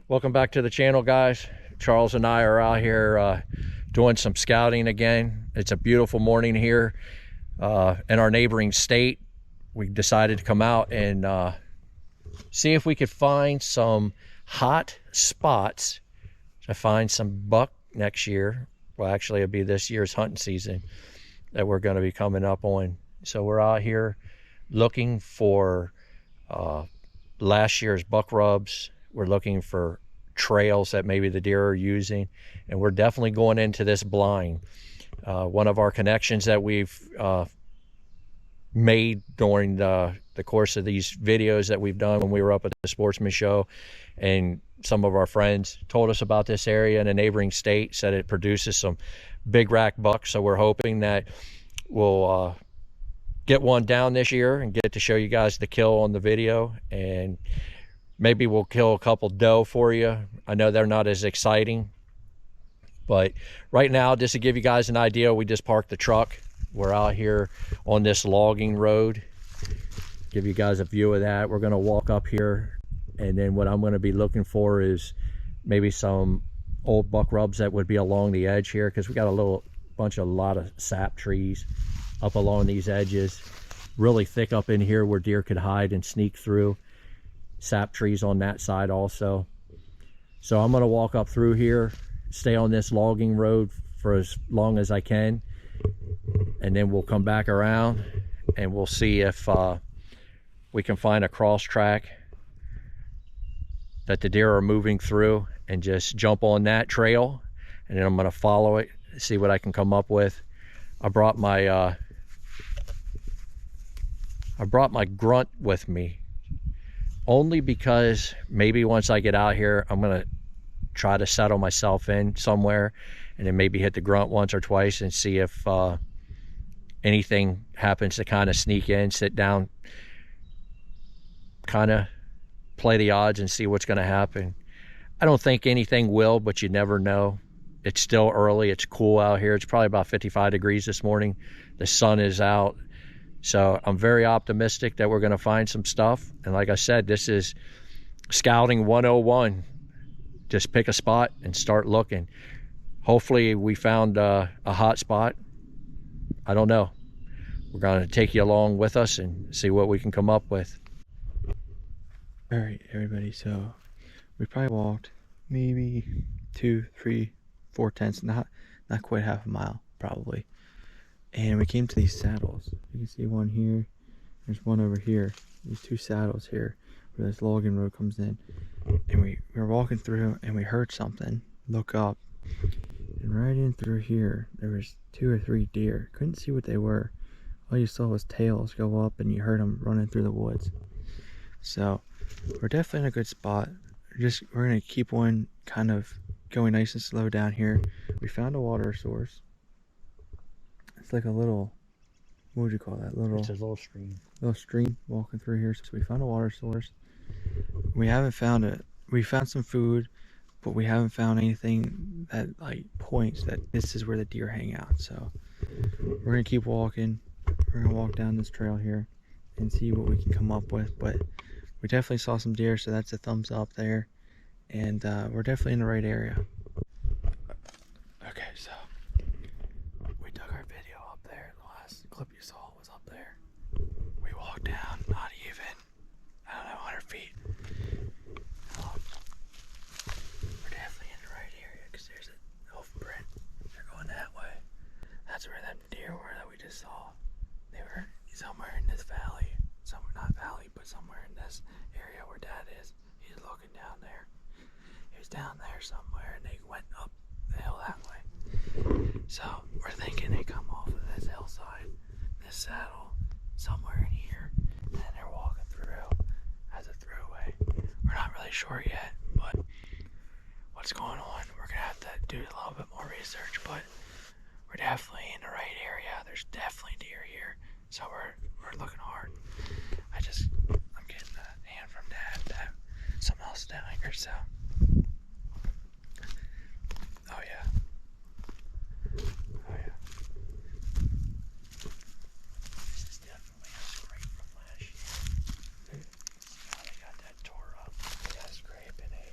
Welcome back to the channel, guys. Charles and I are out here doing some scouting again. It's a beautiful morning here in our neighboring state. We decided to come out and see if we could find some hot spots to find some buck next year. Well, actually it'll be this year's hunting season that we're going to be coming up on. So we're out here looking for last year's buck rubs. We're looking for trails that maybe the deer are using, and we're definitely going into this blind. One of our connections that we've made during the course of these videos that we've done when we were up at the Sportsman Show, and some of our friends told us about this area in a neighboring state, said it produces some big rack bucks. So we're hoping that we'll get one down this year and get to show you guys the kill on the video, and maybe we'll kill a couple doe for you. I know they're not as exciting, but right now, just to give you guys an idea, we just parked the truck. We're out here on this logging road. Give you guys a view of that. We're gonna walk up here, and then what I'm gonna be looking for is maybe some old buck rubs that would be along the edge here, because we got a lot of sap trees up along these edges, really thick up in here where deer could hide and sneak through. Sap trees on that side also. So I'm going to walk up through here, stay on this logging road for as long as I can, and then we'll come back around and we'll see if we can find a cross track that the deer are moving through, and just jump on that trail, and then I'm going to follow it, see what I can come up with. I brought my grunt with me, only because maybe once I get out here, I'm gonna try to settle myself in somewhere, and then maybe hit the grunt once or twice and see if anything happens to kind of sneak in, sit down, kind of play the odds and see what's gonna happen. I don't think anything will, but you never know. It's still early, it's cool out here. It's probably about 55 degrees this morning. The sun is out. So I'm very optimistic that we're going to find some stuff. And like I said, this is Scouting 101. Just pick a spot and start looking. Hopefully we found a hot spot. I don't know. We're going to take you along with us and see what we can come up with. All right, everybody. So we probably walked maybe 2, 3, 4 tenths, not quite half a mile probably. And we came to these saddles. You can see one here. There's one over here. These two saddles here where this logging road comes in. And we were walking through and we heard something. Look up. And right in through here, there was 2 or 3 deer. Couldn't see what they were. All you saw was tails go up, and you heard them running through the woods. So we're definitely in a good spot. We're going to keep one kind of going nice and slow down here. We found a water source. It's like a little, what would you call that? It's a little stream. Little stream walking through here. So we found a water source. We haven't found it. We found some food, but we haven't found anything that like points that this is where the deer hang out. So we're gonna keep walking. We're gonna walk down this trail here and see what we can come up with. But we definitely saw some deer, so that's a thumbs up there. And we're definitely in the right area. Okay, so we took our video up there. The last clip you saw was up there. We walked down, not even, I don't know, 100 feet. We're definitely in the right area because there's a hoof print. They're going that way. That's where them deer were that we just saw. They were somewhere in this valley. Somewhere, not valley, but somewhere in this area where Dad is. He's looking down there. He was down there somewhere, and they went up the hill that way. So we're thinking they come off of this hillside, this saddle, somewhere in here, and then they're walking through as a throughway. We're not really sure yet, but what's going on? We're gonna have to do a little bit more research, but we're definitely in the right area. There's definitely deer here, so we're looking hard. I'm getting a hand from Dad that something else down here, so. Oh yeah. This is definitely a scrape from last year. Oh, they got that tore up. Yeah, scrape in a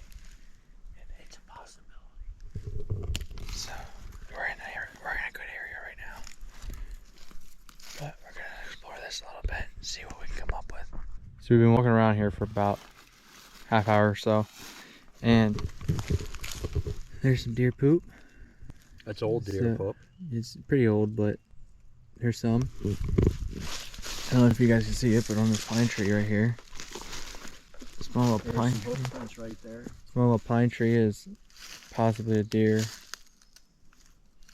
we've been walking around here for about half hour or so, and there's some deer poop. That's old deer poop. It's pretty old, but there's some. I don't know if you guys can see it, but on this pine tree right here, small little pine tree. Right there. Small little pine tree is possibly a deer.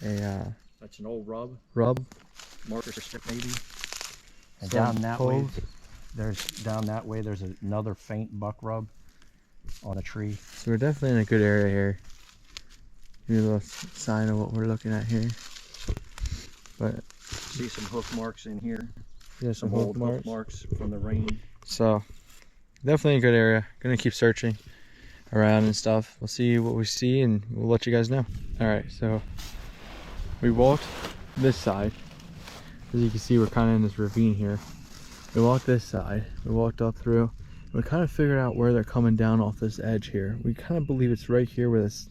That's an old rub. Marker stick maybe. And Some down that way, poles. there's another faint buck rub on a tree. So we're definitely in a good area here. Give you a little sign of what we're looking at here. But See some hoof marks in here. yeah, some old hoof hoof marks from the rain. So definitely a good area. Gonna keep searching around and stuff. We'll see what we see and we'll let you guys know. All right, so we walked this side. As you can see, we're kind of in this ravine here. We walked this side. We walked up through. We kind of figured out where they're coming down off this edge here. We kind of believe it's right here where there's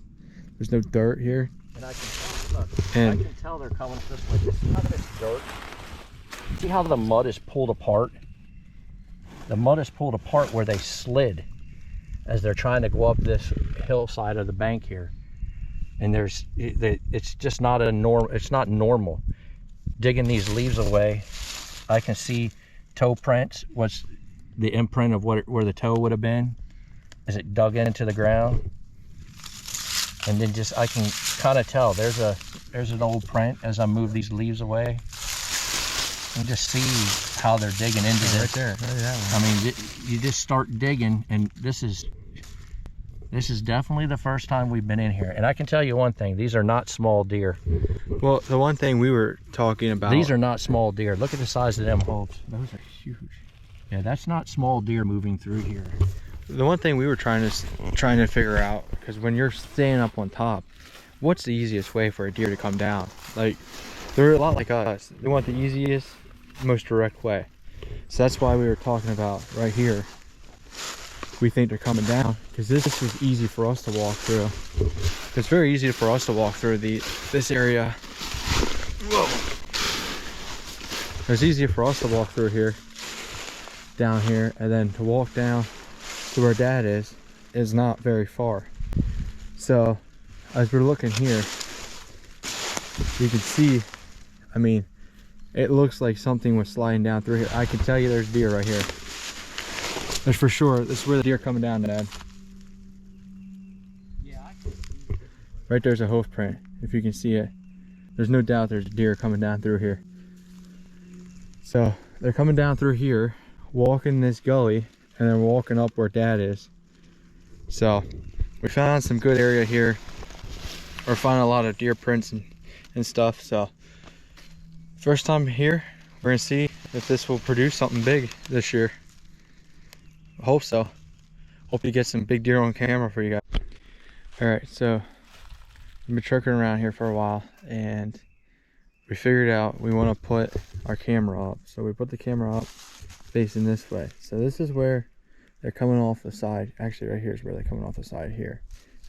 no dirt here. And I can tell, look, And I can tell they're coming this way. See how this dirt? See how the mud is pulled apart? The mud is pulled apart where they slid as they're trying to go up this hillside of the bank here. And it's just not it's not normal. Digging these leaves away, I can see toe prints. What's the imprint of where the toe would have been as it dug into the ground. And then I can kind of tell there's an old print as I move these leaves away. And just see how they're digging into this. right there. Right that one. I mean, you just start digging, and this is definitely the first time we've been in here. And I can tell you one thing: these are not small deer. Well, the one thing we were talking about. These are not small deer. Look at the size of them holes. Those are huge. Yeah, that's not small deer moving through here. The one thing we were trying to figure out, because when you're staying up on top, what's the easiest way for a deer to come down? Like, they're a lot like us. They want the easiest, most direct way. So that's why we were talking about right here. We think they're coming down because this was easy for us to walk through. It's very easy for us to walk through this area. Whoa! It's easier for us to walk through here, down here, and then to walk down to where Dad is not very far. So as we're looking here, you can see, I mean, it looks like something was sliding down through here. I can tell you there's deer right here. There's for sure. This is where the deer coming down, Dad. Yeah, I can see it. Right there's a hoof print, if you can see it. There's no doubt there's deer coming down through here. So they're coming down through here, walking this gully, and then walking up where Dad is. So we found some good area here. We're finding a lot of deer prints and stuff. So first time here, we're gonna see if this will produce something big this year. I hope so. Hope you get some big deer on camera for you guys. All right, so we've been trucking around here for a while, and we figured out we want to put our camera up. So we put the camera up facing this way. So this is where they're coming off the side. Actually, right here is where they're coming off the side here.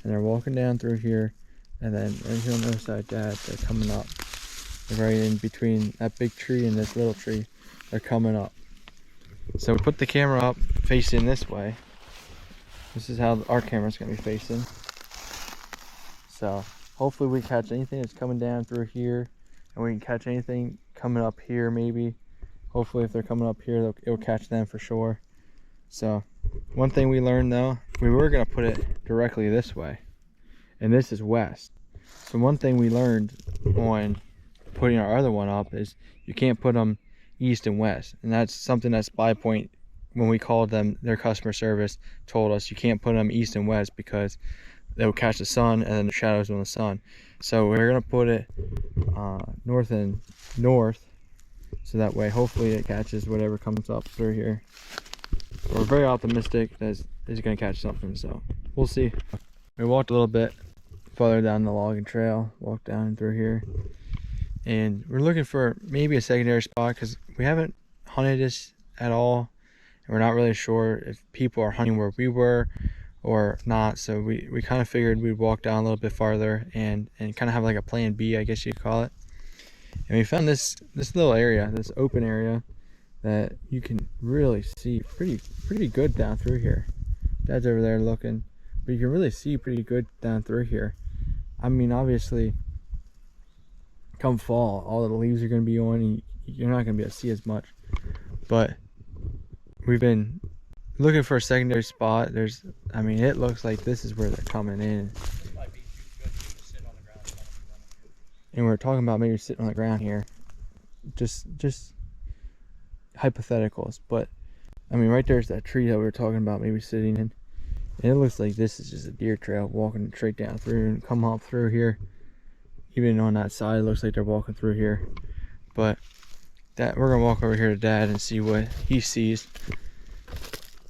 And they're walking down through here, and then right here on the other side, Dad, they're coming up. They're right in between that big tree and this little tree. They're coming up. So we put the camera up facing this way. This is how our camera's gonna be facing. So hopefully we catch anything that's coming down through here, and we can catch anything coming up here maybe. Hopefully if they're coming up here, it'll catch them for sure. So one thing we learned though, we were gonna put it directly this way, and this is west. So one thing we learned on putting our other one up is you can't put them east and west, and that's something that Spy Point, when we called them, their customer service told us you can't put them east and west because they'll catch the sun and then the shadows on the sun. So we're gonna put it north and north, so that way hopefully it catches whatever comes up through here. We're very optimistic that it's gonna catch something, so we'll see. We walked a little bit farther down the logging trail, walked down through here, and we're looking for maybe a secondary spot because we haven't hunted this at all, and we're not really sure if people are hunting where we were or not. So we kind of figured we'd walk down a little bit farther and kind of have like a plan B, I guess you'd call it. And we found this little area, this open area, that you can really see pretty good down through here. Dad's over there looking, but you can really see pretty good down through here. I mean, obviously, come fall, all the leaves are going to be on, and you're not going to be able to see as much. But we've been looking for a secondary spot. I mean, it looks like this is where they're coming in. And we're talking about maybe sitting on the ground here. Just hypotheticals. But, I mean, right there's that tree that we were talking about maybe sitting in. And it looks like this is just a deer trail walking straight down through and come up through here. Even on that side, it looks like they're walking through here. But we're gonna walk over here to Dad and see what he sees.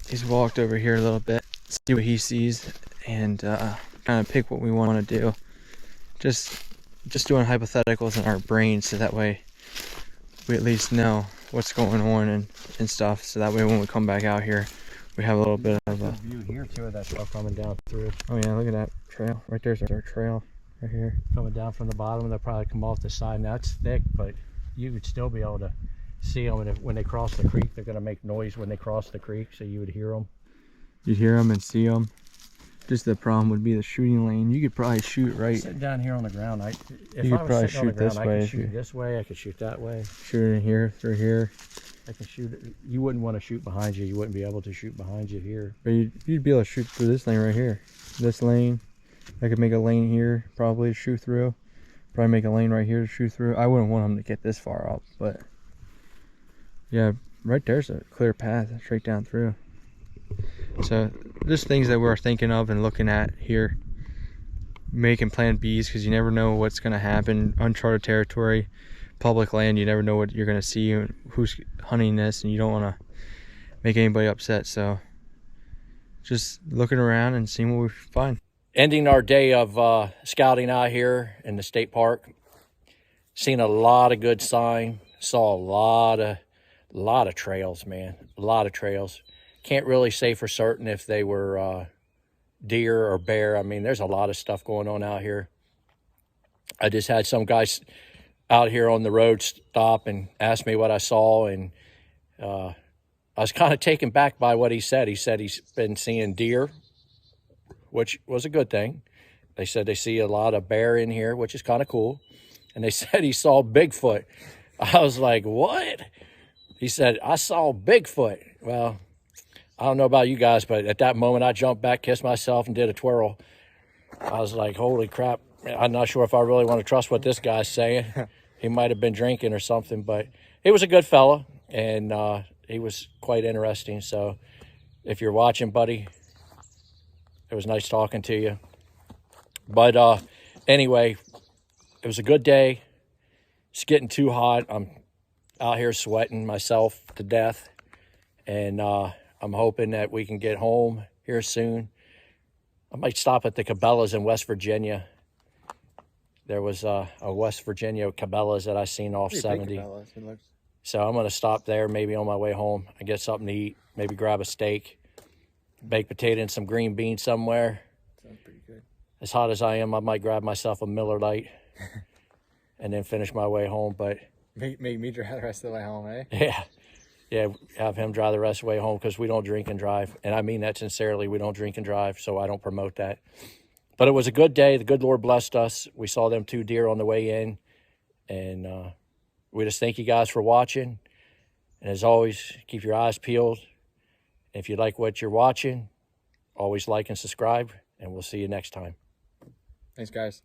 He's walked over here a little bit, see what he sees, and kind of pick what we want to do. Just doing hypotheticals in our brains, so that way we at least know what's going on and stuff. So that way when we come back out here, we have a little bit of a view here too of that stuff coming down through. Oh yeah, look at that trail. Right there's our trail right here. Coming down from the bottom, they'll probably come off the side. Now it's thick, but you would still be able to see them. And when they cross the creek, they're going to make noise when they cross the creek, so you would hear them. You'd hear them and see them. Just the problem would be the shooting lane. You could probably shoot right. Sitting down here on the ground, You could probably shoot this way. I could shoot this way. I could shoot that way. Shoot in here, through here. I can shoot it. You wouldn't want to shoot behind you. You wouldn't be able to shoot behind you here. But you'd be able to shoot through this lane right here. This lane. I could make a lane here probably to shoot through. Probably make a lane right here to shoot through. I wouldn't want them to get this far up, but yeah, right there's a clear path straight down through. So just things that we're thinking of and looking at here, making plan Bs, because you never know what's going to happen. Uncharted territory, public land, you never know what you're going to see and who's hunting this, and you don't want to make anybody upset. So just looking around and seeing what we find. Ending our day of scouting out here in the state park, seen a lot of good sign, saw a lot of trails, man, a lot of trails. Can't really say for certain if they were deer or bear. I mean, there's a lot of stuff going on out here. I just had some guys out here on the road stop and ask me what I saw, and I was kind of taken back by what he said. He said he's been seeing deer, which was a good thing. They said they see a lot of bear in here, which is kind of cool. And they said he saw Bigfoot. I was like, what? He said, I saw Bigfoot. Well, I don't know about you guys, but at that moment I jumped back, kissed myself, and did a twirl. I was like, holy crap. I'm not sure if I really want to trust what this guy's saying. He might have been drinking or something, but he was a good fella, and he was quite interesting. So if you're watching, buddy, it was nice talking to you. But anyway, it was a good day. It's getting too hot. I'm out here sweating myself to death. And I'm hoping that we can get home here soon. I might stop at the Cabela's in West Virginia. There was a West Virginia Cabela's that I seen off 70. So I'm going to stop there maybe on my way home and get something to eat. Maybe grab a steak, baked potato and some green beans somewhere. Sounds pretty good. As hot as I am, I might grab myself a Miller Lite and then finish my way home. But Make me drive the rest of the way home, eh? Yeah, have him drive the rest of the way home, because we don't drink and drive. And I mean that sincerely. We don't drink and drive, so I don't promote that. But it was a good day. The good Lord blessed us. We saw them 2 deer on the way in. And we just thank you guys for watching. And as always, keep your eyes peeled. If you like what you're watching, always like and subscribe. And we'll see you next time. Thanks, guys.